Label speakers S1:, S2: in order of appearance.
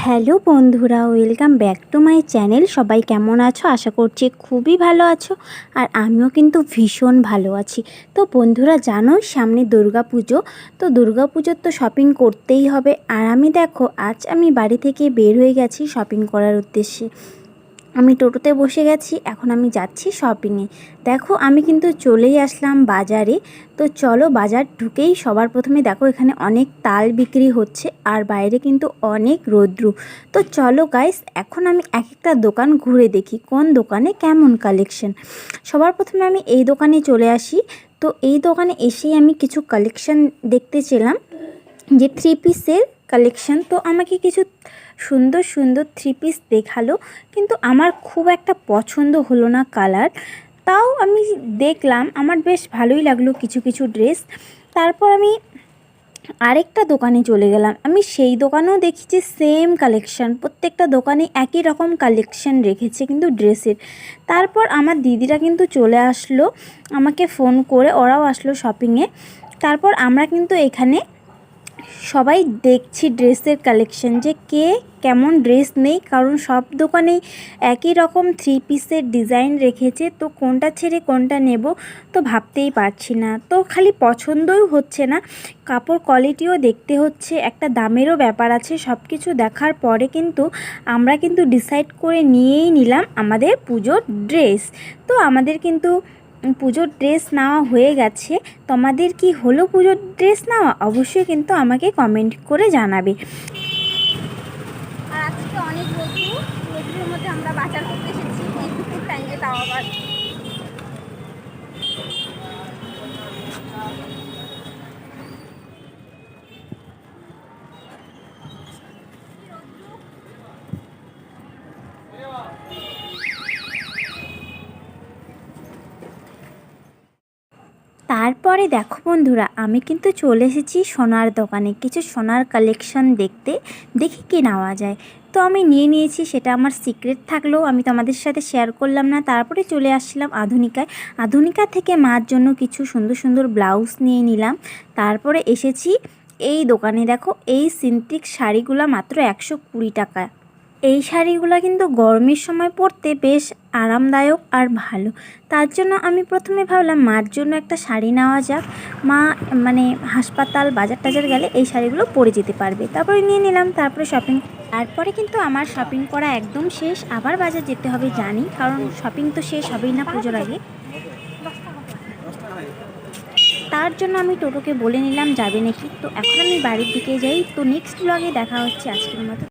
S1: Hello বন্ধুরা, welcome back to my channel. সবাই কেমন আছো? আশা করছি খুবই ভালো আছো, আর আমিও কিন্তু ভীষণ ভালো আছি। তো বন্ধুরা, জানো সামনে দুর্গাপুজো, তো দুর্গাপুজোর তো শপিং করতেই হবে। আর আমি দেখো, আজ আমি বাড়ি থেকে বের হয়ে গেছি শপিং করার উদ্দেশ্যে। আমি টোটোতে বসে গেছি, এখন আমি যাচ্ছি শপিংয়ে। দেখো আমি কিন্তু চলেই আসলাম বাজারে। তো চলো, বাজার ঢুকেই সবার প্রথমে দেখো এখানে অনেক তাল বিক্রি হচ্ছে, আর বাইরে কিন্তু অনেক রৌদ্র। তো চলো গাইস, এখন আমি এক একটা দোকান ঘুরে দেখি কোন দোকানে কেমন কালেকশন। সবার প্রথমে আমি এই দোকানে চলে আসি। তো এই দোকানে এসেই আমি কিছু কালেকশন দেখতে ছিলাম, যে থ্রি পিসের কালেকশন। তো আমাকে কিছু সুন্দর সুন্দর থ্রি পিস দেখালো, কিন্তু আমার খুব একটা পছন্দ হলো না কালার। তাও আমি দেখলাম, আমার বেশ ভালোই লাগলো কিছু কিছু ড্রেস। তারপর আমি আরেকটা দোকানে চলে গেলাম। আমি সেই দোকানেও দেখি যে সেম কালেকশান, প্রত্যেকটা দোকানে একই রকম কালেকশান রেখেছে কিন্তু ড্রেসের। তারপর আমার দিদিরা কিন্তু চলে আসলো, আমাকে ফোন করে ওরাও আসলো শপিংয়ে। তারপর আমরা কিন্তু এখানে সবাই দেখছি ড্রেসের কালেকশন, যে কে কেমন ড্রেস নেই, কারণ সব দোকানেই একই রকম থ্রি পিসের ডিজাইন রেখেছে। তো কোনটা ছেড়ে কোনটা নেব তো ভাবতেই পারছি না। তো খালি পছন্দই হচ্ছে না, কাপড় কোয়ালিটিও দেখতে হচ্ছে, একটা দামেরও ব্যাপার আছে। সব কিছু দেখার পরে কিন্তু আমরা কিন্তু ডিসাইড করে নিয়েই নিলাম আমাদের পুজোর ড্রেস। তো আমাদের কিন্তু পুজোর ড্রেস নেওয়া হয়ে গেছে। তোমাদের কি হলো পুজোর ড্রেস নেওয়া? অবশ্যই কিন্তু আমাকে কমেন্ট করে জানাবে।
S2: আর আজকে অনেক রোদ্রের মধ্যে আমরা বাজার করতে এসেছি এই দুপুর টাইমে, তাও আবার।
S1: তারপরে দেখো বন্ধুরা, আমি কিন্তু চলে এসেছি সোনার দোকানে কিছু সোনার কালেকশন দেখতে, দেখি কি নেওয়া যায়। তো আমি নিয়ে নিয়েছি, সেটা আমার সিক্রেট থাকলেও আমি তোমাদের সাথে শেয়ার করলাম না। তারপরে চলে আসছিলাম আধুনিকায়। আধুনিকা থেকে মার জন্য কিছু সুন্দর সুন্দর ব্লাউজ নিয়ে নিলাম। তারপরে এসেছি এই দোকানে। দেখো এই সিনথেটিক শাড়িগুলো মাত্র 120 টাকা। এই শাড়িগুলো কিন্তু গরমের সময় পরতে বেশ আরামদায়ক আর ভালো। তার জন্য আমি প্রথমে ভাবলাম মার জন্য একটা শাড়ি নেওয়া যাক, মা মানে হাসপাতাল বাজার টাজার গেলে এই শাড়িগুলো পরে যেতে পারবে। তারপরে নিয়ে নিলাম। তারপরে তারপরে কিন্তু আমার শপিং করা একদম শেষ। আবার বাজার যেতে হবে জানি, কারণ শপিং তো শেষ হবেই না পুজোর আগে। তার জন্য আমি টোটোকে বলে নিলাম যাবে নাকি। তো এখন আমি বাড়ির দিকে যাই। তো নেক্সট ব্লগে দেখা হচ্ছে আজকের মতো।